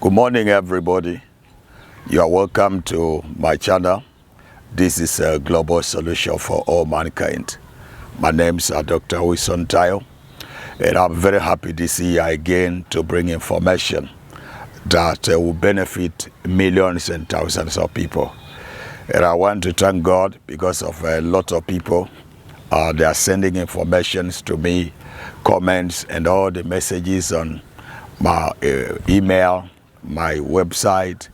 Good morning, everybody. You are welcome to my channel. This is a global solution for all mankind. My name is Dr. Wilson Tayo, and I'm very happy this year again to bring information that will benefit millions and thousands of people. And I want to thank God because of a lot of people. They are sending information to me, comments, and all the messages on my email, my website,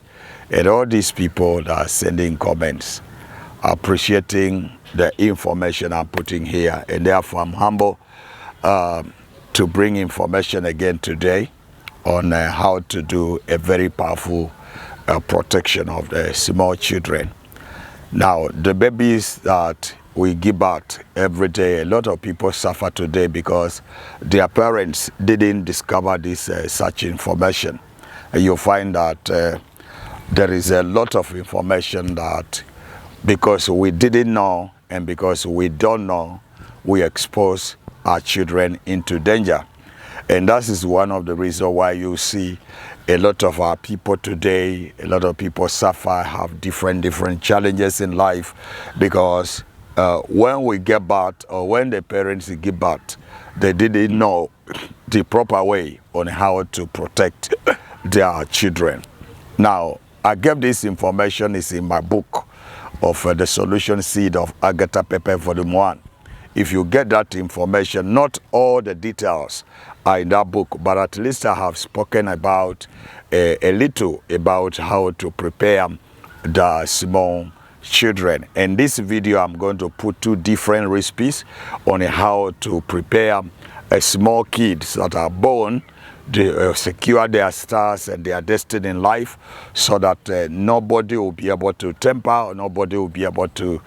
and all these people that are sending comments, appreciating the information I'm putting here. And therefore, I'm humble to bring information again today on how to do a very powerful protection of the small children. Now, the babies that we give out every day, a lot of people suffer today because their parents didn't discover this such information. And you'll find that there is a lot of information that because we didn't know and because we don't know, we expose our children into danger. And that is one of the reasons why you see a lot of our people today, a lot of people suffer, have different challenges in life, because when we get birth or when the parents give birth, they didn't know the proper way on how to protect their children. Now, I gave this information is in my book of The Solution Seed of Agatha Pepper Volume 1. If you get that information, not all the details are in that book, but at least I have spoken about a little about how to prepare the small children. In this video, I'm going to put two different recipes on how to prepare a small kids that are born, to secure their stars and their destiny in life, so that nobody will be able to temper, or nobody will be able to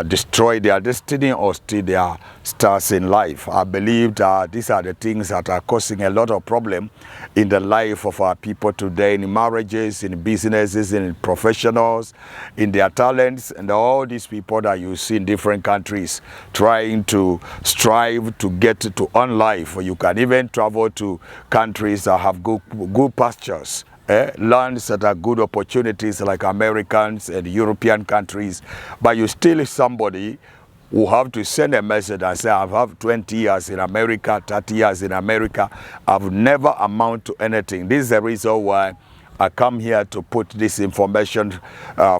destroy their destiny or steal their stars in life. I believe that these are the things that are causing a lot of problem in the life of our people today, in marriages, in businesses, in professionals, in their talents, and all these people that you see in different countries trying to strive to get to on life. You can even travel to countries that have good pastures, lands that are good opportunities like Americans and European countries, but you still somebody who have to send a message and say, I've had 20 years in America, 30 years in America, I've never amount to anything. This is the reason why I come here to put this information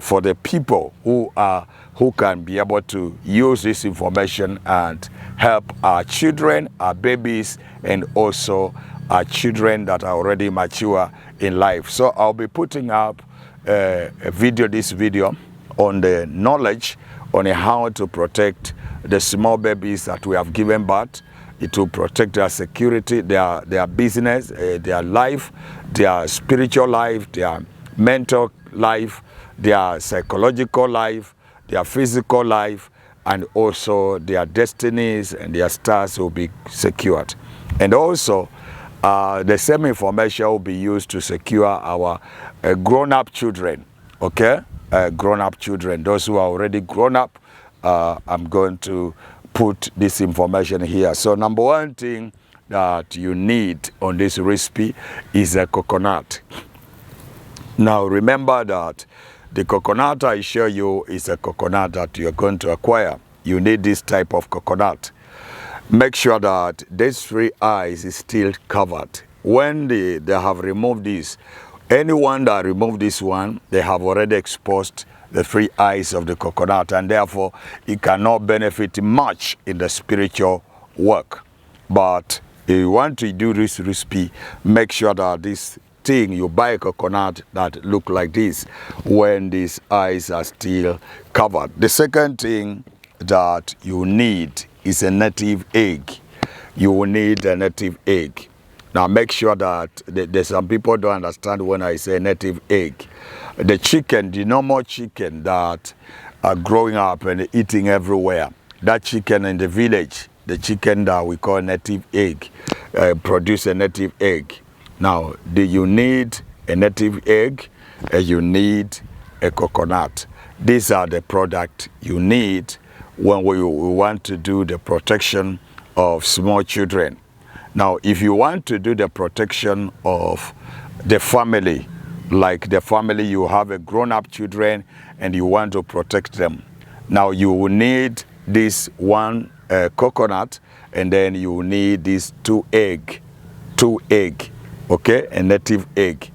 for the people who can be able to use this information and help our children, our babies, and also our children that are already mature in life. So I'll be putting up this video on the knowledge on how to protect the small babies that we have given birth. It will protect their security, their business, their life, their spiritual life, their mental life, their psychological life, their physical life, and also their destinies and their stars will be secured. And also, the same information will be used to secure our grown-up children, okay? Grown-up children, those who are already grown up. I'm going to put this information here. So number one thing that you need on this recipe is a coconut. Now remember that the coconut I show you is a coconut that you're going to acquire. You need this type of coconut. Make sure that these three eyes is still covered. When they have removed this, anyone that removed this one, they have already exposed the three eyes of the coconut, and therefore it cannot benefit much in the spiritual work. But if you want to do this recipe, make sure that this thing, you buy a coconut that look like this when these eyes are still covered. The second thing that you need is a native egg. You will need a native egg. Now make sure that there's some people don't understand when I say native egg. The chicken, the normal chicken that are growing up and eating everywhere, that chicken in the village, the chicken that we call native egg, produce a native egg. Now, you need a native egg and you need a coconut. These are the products you need when we want to do the protection of small children. Now, if you want to do the protection of the family, like the family, you have a grown-up children and you want to protect them. Now you will need this one coconut, and then you will need this two egg, okay, a native egg.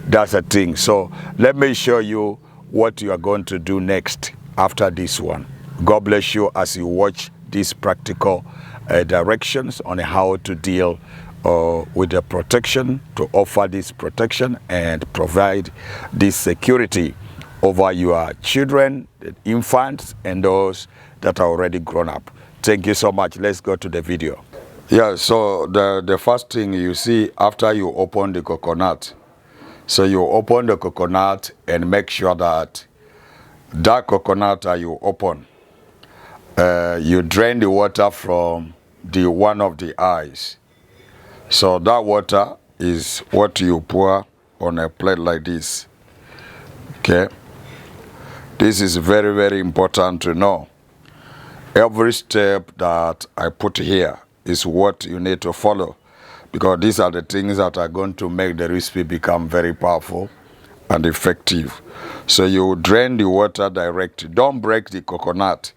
That's a thing. So let me show you what you are going to do next after this one. God bless you as you watch these practical directions on how to deal with the protection, to offer this protection and provide this security over your children, the infants, and those that are already grown up. Thank you so much. Let's go to the video. Yeah, so the first thing you see after you open the coconut, so you open the coconut and make sure that that coconut that you open, you drain the water from the one of the eyes. So that water is what you pour on a plate like this. Okay? This is very, very important to know. Every step that I put here is what you need to follow, because these are the things that are going to make the recipe become very powerful and effective. So you drain the water directly. Don't break the coconut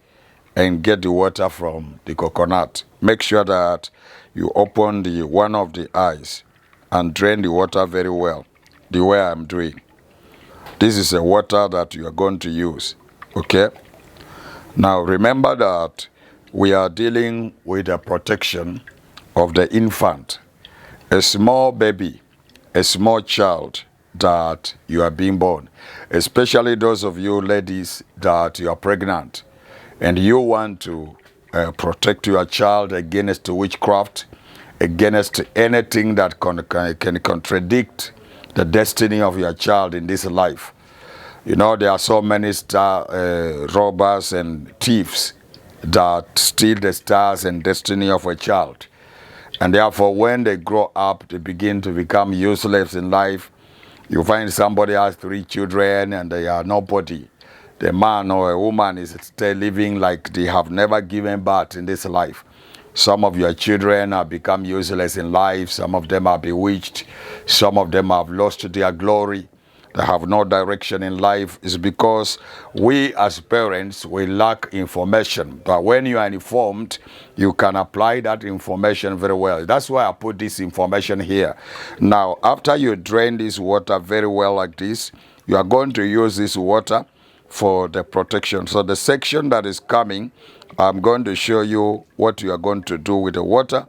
and get the water from the coconut. Make sure that you open the one of the eyes and drain the water very well, the way I'm doing. This is the water that you are going to use, okay? Now remember that we are dealing with the protection of the infant, a small baby, a small child that you are being born, especially those of you ladies that you are pregnant and you want to protect your child against witchcraft, against anything that can contradict the destiny of your child in this life. You know, there are so many robbers and thieves that steal the stars and destiny of a child. And therefore, when they grow up, they begin to become useless in life. You find somebody has 3 children and they are nobody. The man or a woman is still living like they have never given birth in this life. Some of your children have become useless in life. Some of them are bewitched. Some of them have lost their glory. They have no direction in life. It's because we as parents, we lack information. But when you are informed, you can apply that information very well. That's why I put this information here. Now, after you drain this water very well like this, you are going to use this water for the protection. So the section that is coming, I'm going to show you what you are going to do with the water,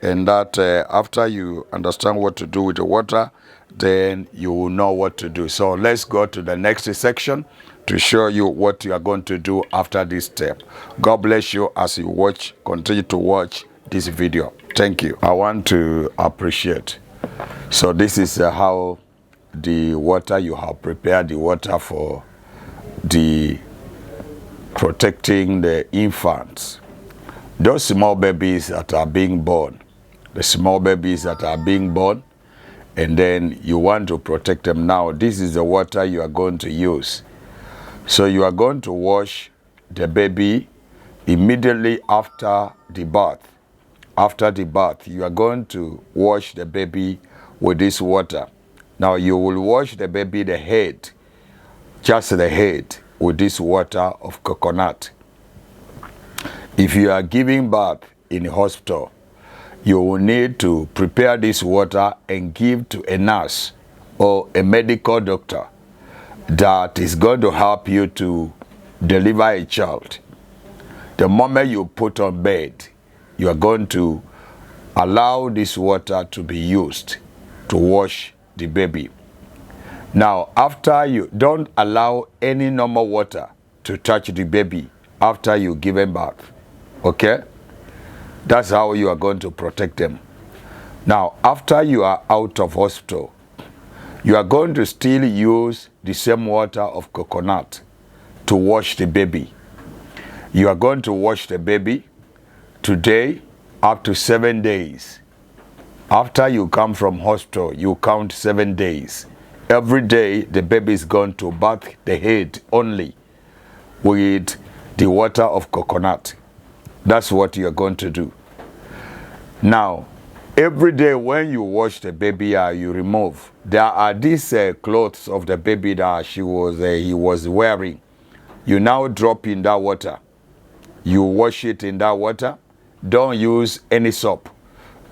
and that after you understand what to do with the water, then you will know what to do. So let's go to the next section to show you what you are going to do after this step. God bless you as you watch, continue to watch this video. Thank you. I want to appreciate. So this is how the water, you have prepared the water for the protecting the infants. Those small babies that are being born, the small babies that are being born, and then you want to protect them. Now, this is the water you are going to use. So you are going to wash the baby immediately after the birth. After the birth, you are going to wash the baby with this water. Now, you will wash the baby, the head, just the head, with this water of coconut. If you are giving birth in a hospital, you will need to prepare this water and give to a nurse or a medical doctor that is going to help you to deliver a child. The moment you put on bed, you are going to allow this water to be used to wash the baby. Now, after you don't allow any normal water to touch the baby after you give him birth, okay? That's how you are going to protect them. Now, after you are out of hospital, you are going to still use the same water of coconut to wash the baby. You are going to wash the baby today up to 7 days. After you come from hospital, you count 7 days. Every day, the baby is going to bath the head only with the water of coconut. That's what you are going to do. Now, Every day when you wash the baby, you remove. There are these clothes of the baby that he was wearing. You now drop in that water. You wash it in that water. Don't use any soap.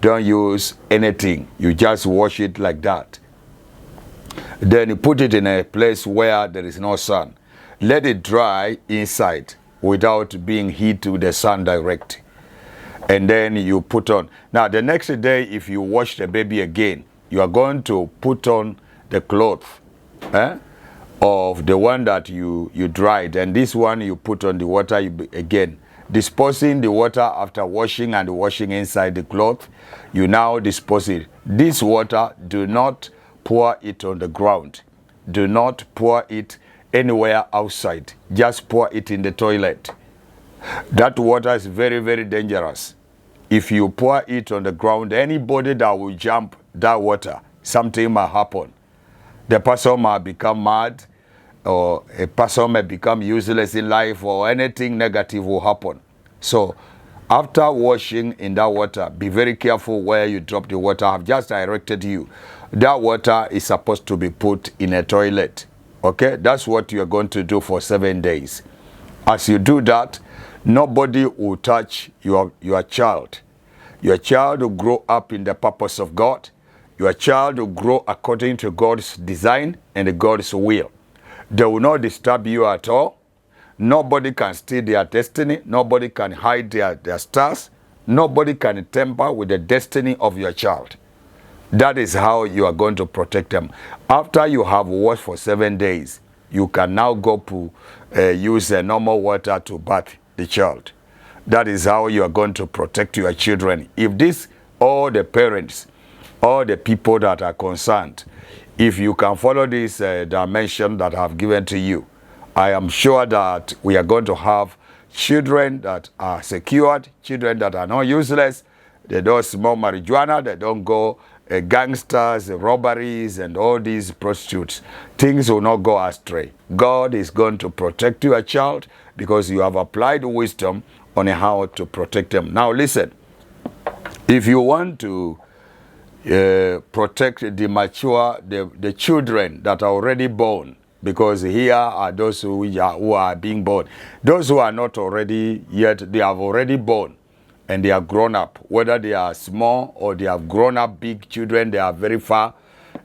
Don't use anything. You just wash it like that. Then you put it in a place where there is no sun. Let it dry inside without being heat to the sun direct. And then you put on. Now the next day, if you wash the baby again, you are going to put on the cloth of the one that you dried. And this one you put on the water again. Disposing the water after washing and washing inside the cloth, you now dispose it. This water, do not pour it on the ground. Do not pour it anywhere outside. Just pour it in the toilet. That water is very, very dangerous. If you pour it on the ground, anybody that will jump that water, something might happen. The person might become mad, or a person may become useless in life, or anything negative will happen. So after washing in that water, be very careful where you drop the water. I've just directed you. That water is supposed to be put in a toilet. Okay, that's what you're going to do for 7 days. As you do that, nobody will touch your child. Your child will grow up in the purpose of God. Your child will grow according to God's design and God's will. They will not disturb you at all. Nobody can steal their destiny. Nobody can hide their stars. Nobody can tamper with the destiny of your child. That is how you are going to protect them. After you have washed for 7 days, you can now go to use normal water to bath the child. That is how you are going to protect your children. If this, all the parents, all the people that are concerned, if you can follow this dimension that I have given to you, I am sure that we are going to have children that are secured, children that are not useless. They don't smoke marijuana, they don't go gangsters, robberies, and all these prostitutes. Things will not go astray. God is going to protect your child because you have applied wisdom on how to protect them. Now listen, if you want to protect the mature, the children that are already born, because here are those who are being born. Those who are not already yet, they have already born and they are grown up. Whether they are small or they have grown up big children, they are very far,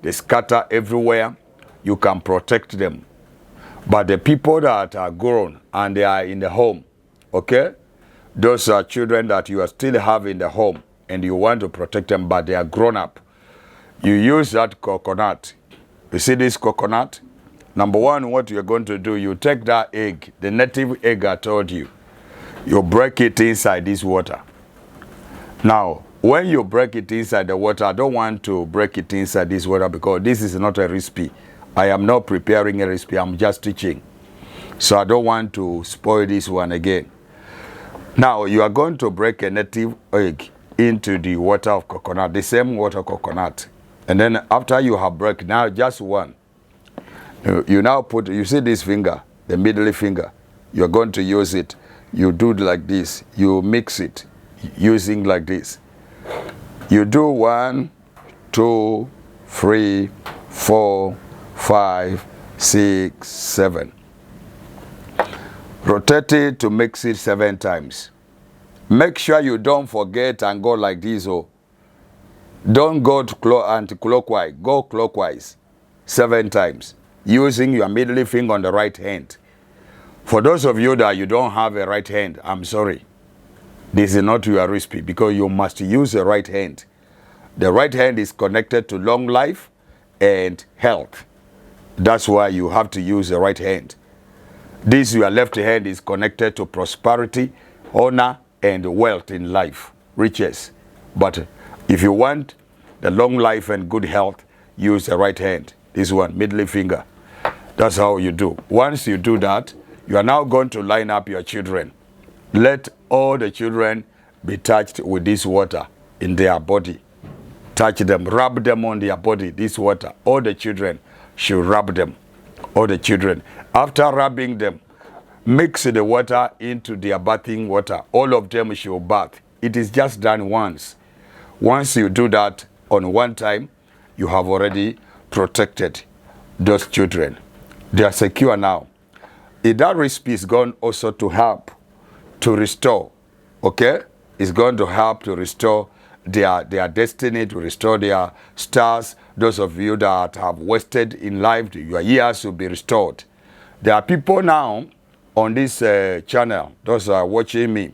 they scatter everywhere, you can protect them. But the people that are grown and they are in the home, okay, those are children that you still have in the home and you want to protect them, but they are grown up. You use that coconut. You see this coconut? Number one, what you're going to do, you take that egg, the native egg I told you, you break it inside this water. Now, when you break it inside the water, I don't want to break it inside this water because this is not a recipe. I am not preparing a recipe, I'm just teaching. So I don't want to spoil this one again. Now, you are going to break a native egg into the water of coconut, the same water coconut. And then after you have broken, now just one. You now put, you see this finger, the middle finger, you're going to use it. You do it like this. You mix it using like this. You do 1, 2, 3, 4, 5, 6, 7. Rotate it to mix it 7 times. Make sure you don't forget and go like this. Oh, don't go to anti-clockwise. Go clockwise 7 times using your middle finger on the right hand. For those of you that you don't have a right hand, I'm sorry. This is not your recipe because you must use the right hand. The right hand is connected to long life and health. That's why you have to use the right hand. This, your left hand, is connected to prosperity, honor, and wealth in life, riches. But if you want the long life and good health, use the right hand. This one, middle finger. That's how you do. Once you do that, you are now going to line up your children. Let all the children be touched with this water in their body. Touch them, rub them on their body, this water. All the children should rub them. All the children. After rubbing them, mix the water into their bathing water. All of them should bath. It is just done once. Once you do that on one time, you have already protected those children. They are secure now. That recipe is going also to help to restore, okay? It's going to help to restore their destiny, to restore their stars. Those of you that have wasted in life, your years will be restored. There are people now on this channel, those who are watching me,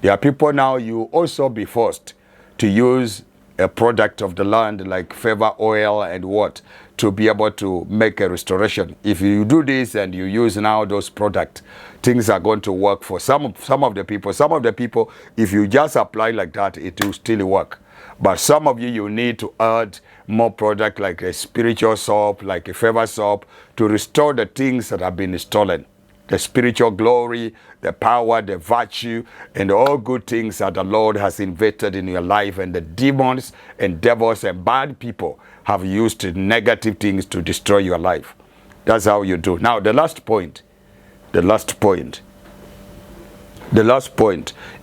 there are people now, you also be forced to use a product of the land like favor oil and what to be able to make a restoration. If you do this and you use now those products, things are going to work for some of the people. Some of the people, if you just apply like that, it will still work. But some of you need to add more product like a spiritual soap, like a favor soap, to restore the things that have been stolen. The spiritual glory, the power, the virtue, and all good things that the Lord has invested in your life, and the demons and devils and bad people have used negative things to destroy your life. That's how you do. Now, the last point.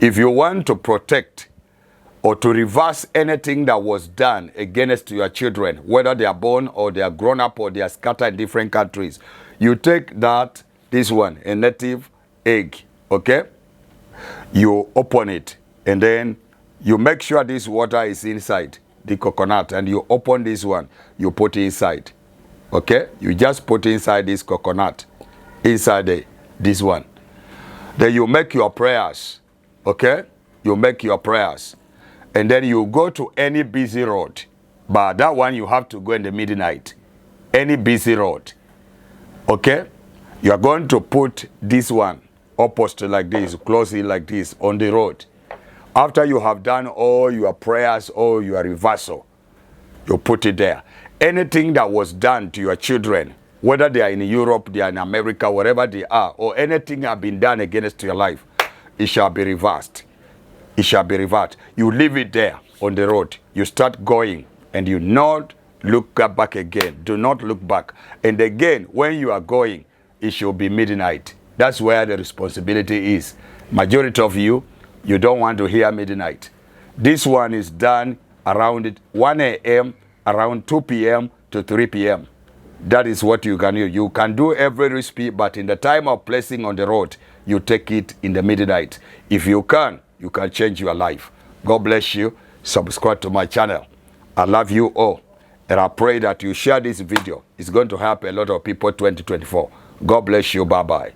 If you want to protect or to reverse anything that was done against your children, whether they are born or they are grown up or they are scattered in different countries, you take that, this one, a native egg, okay? You open it, and then you make sure this water is inside the coconut, and you open this one, you put it inside, okay? You just put inside this coconut, inside this one. Then you make your prayers, okay? You make your prayers. And then you go to any busy road. But that one you have to go in the midnight. Any busy road, okay? You are going to put this one opposite like this, close it like this on the road. After you have done all your prayers, all your reversal, you put it there. Anything that was done to your children, whether they are in Europe, they are in America, wherever they are, or anything have been done against your life, it shall be reversed. It shall be reversed. You leave it there on the road. You start going, and you not look back again. Do not look back. And again, when you are going, it should be midnight. That's where the responsibility is. Majority of you, you don't want to hear midnight. This one is done around 1 a.m., around 2 p.m. to 3 p.m. That is what you can do. You can do every recipe, but in the time of placing on the road, you take it in the midnight. If you can change your life. God bless you. Subscribe to my channel. I love you all. And I pray that you share this video. It's going to help a lot of people 2024. God bless you. Bye-bye.